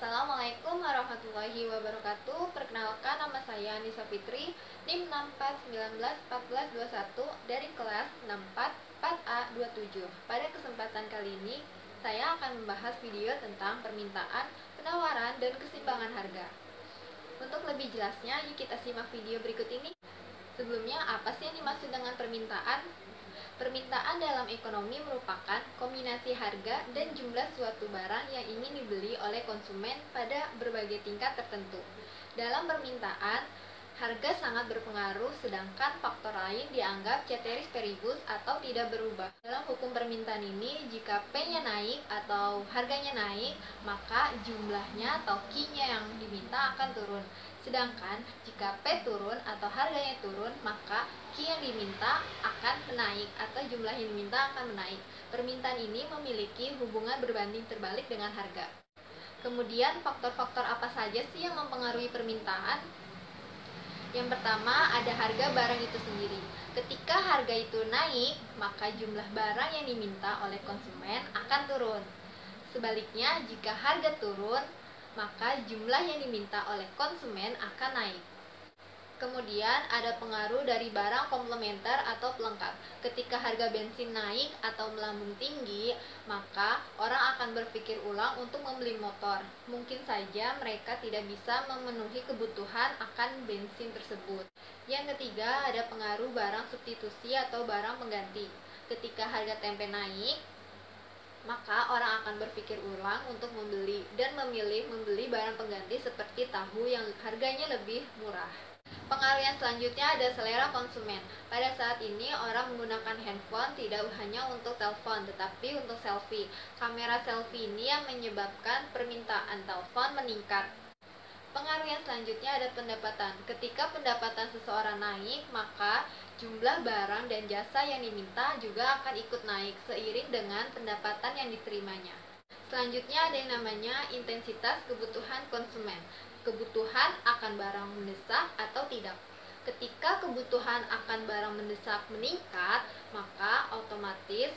Assalamualaikum warahmatullahi wabarakatuh. Perkenalkan, nama saya Anissa Fitri, NIM 64191421 dari kelas 64 4A27. Pada kesempatan kali ini, saya akan membahas video tentang permintaan, penawaran, dan keseimbangan harga. Untuk lebih jelasnya, yuk kita simak video berikut ini. Sebelumnya, apa sih yang dimaksud dengan permintaan? Permintaan dalam ekonomi merupakan kombinasi harga dan jumlah suatu barang yang ingin dibeli oleh konsumen pada berbagai tingkat tertentu. Dalam permintaan, harga sangat berpengaruh, sedangkan faktor lain dianggap ceteris paribus atau tidak berubah. Dalam hukum permintaan ini, jika P-nya naik atau harganya naik, maka jumlahnya atau Q-nya yang diminta akan turun. Sedangkan jika P turun atau harganya turun, maka Q yang diminta akan menaik atau jumlah yang diminta akan menaik. Permintaan ini memiliki hubungan berbanding terbalik dengan harga. Kemudian faktor-faktor apa saja sih yang mempengaruhi permintaan? Yang pertama, ada harga barang itu sendiri. Ketika harga itu naik, maka jumlah barang yang diminta oleh konsumen akan turun. Sebaliknya, jika harga turun, maka jumlah yang diminta oleh konsumen akan naik. Kemudian ada pengaruh dari barang komplementer atau pelengkap. Ketika harga bensin naik atau melambung tinggi, maka orang akan berpikir ulang untuk membeli motor. Mungkin saja mereka tidak bisa memenuhi kebutuhan akan bensin tersebut. Yang ketiga, ada pengaruh barang substitusi atau barang pengganti. Ketika harga tempe naik, maka orang akan berpikir ulang untuk membeli dan memilih membeli barang pengganti seperti tahu yang harganya lebih murah. Pengaruh yang selanjutnya ada selera konsumen. Pada saat ini orang menggunakan handphone tidak hanya untuk telepon, tetapi untuk selfie. Kamera selfie ini yang menyebabkan permintaan telepon meningkat. Pengaruh yang selanjutnya ada pendapatan. Ketika pendapatan seseorang naik, maka jumlah barang dan jasa yang diminta juga akan ikut naik seiring dengan pendapatan yang diterimanya. Selanjutnya ada yang namanya intensitas kebutuhan konsumen. Kebutuhan akan barang mendesak atau tidak. Ketika kebutuhan akan barang mendesak meningkat, maka otomatis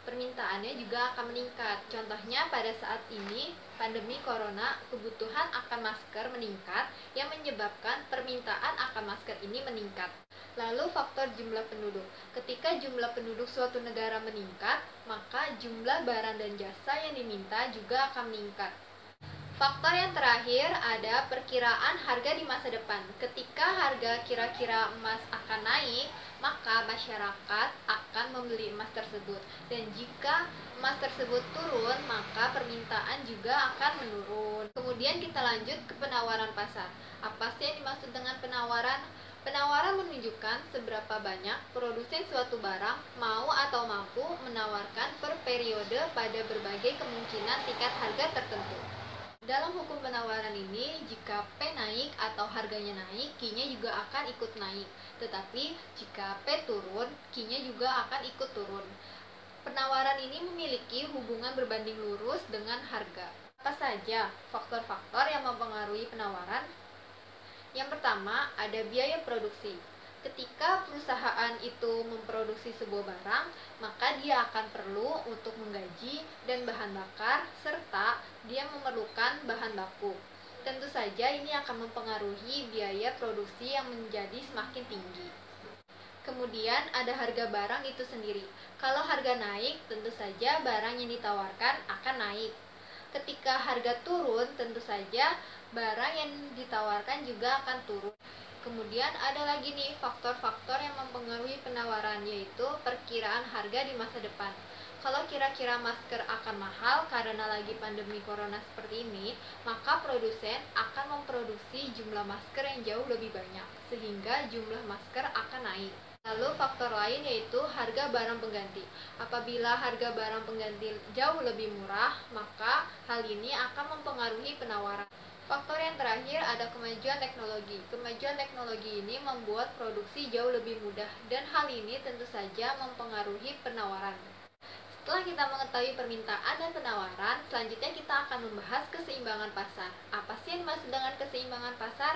permintaannya juga akan meningkat. Contohnya pada saat ini pandemi corona, kebutuhan akan masker meningkat yang menyebabkan permintaan akan masker ini meningkat. Lalu faktor jumlah penduduk. Ketika jumlah penduduk suatu negara meningkat, maka jumlah barang dan jasa yang diminta juga akan meningkat. Faktor yang terakhir ada perkiraan harga di masa depan. Ketika harga kira-kira emas akan naik, maka masyarakat akan membeli emas tersebut. Dan jika emas tersebut turun, maka permintaan juga akan menurun. Kemudian kita lanjut ke penawaran pasar. Apa sih yang dimaksud dengan penawaran? Penawaran menunjukkan seberapa banyak produsen suatu barang mau atau mampu menawarkan per periode pada berbagai kemungkinan tingkat harga tertentu. Dalam hukum penawaran ini, jika P naik atau harganya naik, Q-nya juga akan ikut naik. Tetapi jika P turun, Q-nya juga akan ikut turun. Penawaran ini memiliki hubungan berbanding lurus dengan harga. Apa saja faktor-faktor yang mempengaruhi penawaran? Yang pertama, ada biaya produksi. Ketika perusahaan itu memproduksi sebuah barang, maka dia akan perlu untuk menggaji dan bahan bakar, serta dia memerlukan bahan baku. Tentu saja ini akan mempengaruhi biaya produksi yang menjadi semakin tinggi. Kemudian ada harga barang itu sendiri. Kalau harga naik, tentu saja barang yang ditawarkan akan naik. Ketika harga turun, tentu saja barang yang ditawarkan juga akan turun. Kemudian ada lagi nih faktor-faktor yang mempengaruhi penawaran, yaitu perkiraan harga di masa depan. Kalau kira-kira masker akan mahal karena lagi pandemi corona seperti ini, maka produsen akan memproduksi jumlah masker yang jauh lebih banyak, sehingga jumlah masker akan naik. Lalu faktor lain yaitu harga barang pengganti. Apabila harga barang pengganti jauh lebih murah, maka hal ini akan mempengaruhi penawaran. Faktor yang terakhir ada kemajuan teknologi. Kemajuan teknologi ini membuat produksi jauh lebih mudah, dan hal ini tentu saja mempengaruhi penawaran. Setelah kita mengetahui permintaan dan penawaran, selanjutnya kita akan membahas keseimbangan pasar. Apa sih yang dimaksud dengan keseimbangan pasar?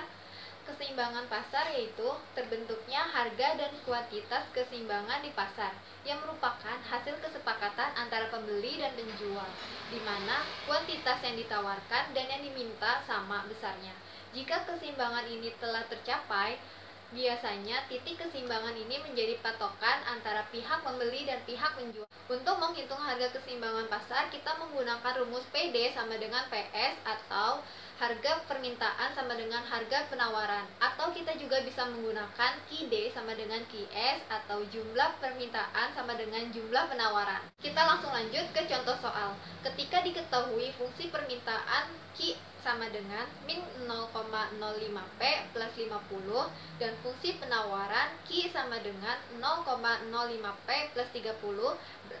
Keseimbangan pasar yaitu terbentuknya harga dan kuantitas keseimbangan di pasar yang merupakan hasil kesepakatan antara pembeli dan penjual, di mana kuantitas yang ditawarkan dan yang diminta sama besarnya. Jika keseimbangan ini telah tercapai, biasanya titik keseimbangan ini menjadi patokan antara pihak membeli dan pihak penjual. Untuk menghitung harga keseimbangan pasar, kita menggunakan rumus PD sama dengan PS atau harga permintaan sama dengan harga penawaran, atau kita juga bisa menggunakan QD sama dengan QS atau jumlah permintaan sama dengan jumlah penawaran. Kita langsung lanjut ke contoh soal. Ketika diketahui fungsi permintaan Q sama dengan min 0,05P plus 50 dan fungsi penawaran Q sama dengan 0,05P plus 30,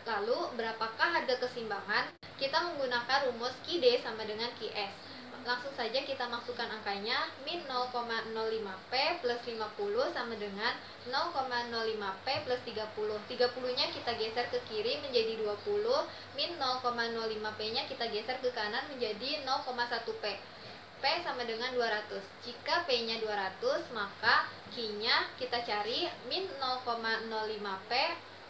lalu berapakah harga keseimbangan? Kita menggunakan rumus QD sama dengan QS. Langsung saja kita masukkan angkanya, min 0,05P plus 50 sama dengan 0,05P plus 30. 30-nya kita geser ke kiri menjadi 20, min 0,05P-nya kita geser ke kanan menjadi 0,1P. P sama dengan 200. Jika P-nya 200, maka Q-nya kita cari min 0,05P,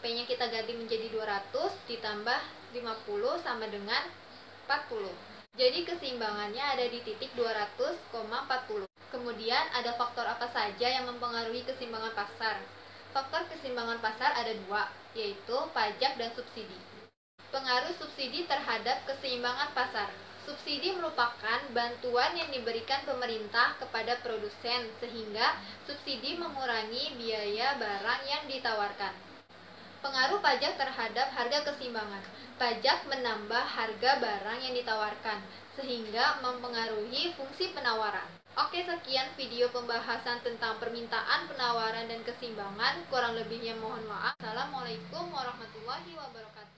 P-nya kita ganti menjadi 200 ditambah 50 sama dengan 40. Jadi keseimbangannya ada di titik 200,40. Kemudian ada faktor apa saja yang mempengaruhi keseimbangan pasar? Faktor keseimbangan pasar ada dua, yaitu pajak dan subsidi. Pengaruh subsidi terhadap keseimbangan pasar. Subsidi merupakan bantuan yang diberikan pemerintah kepada produsen, sehingga subsidi mengurangi biaya barang yang ditawarkan. Pengaruh pajak terhadap harga keseimbangan. Pajak menambah harga barang yang ditawarkan, sehingga mempengaruhi fungsi penawaran. Oke, sekian video pembahasan tentang permintaan, penawaran, dan keseimbangan. Kurang lebihnya mohon maaf. Assalamualaikum warahmatullahi wabarakatuh.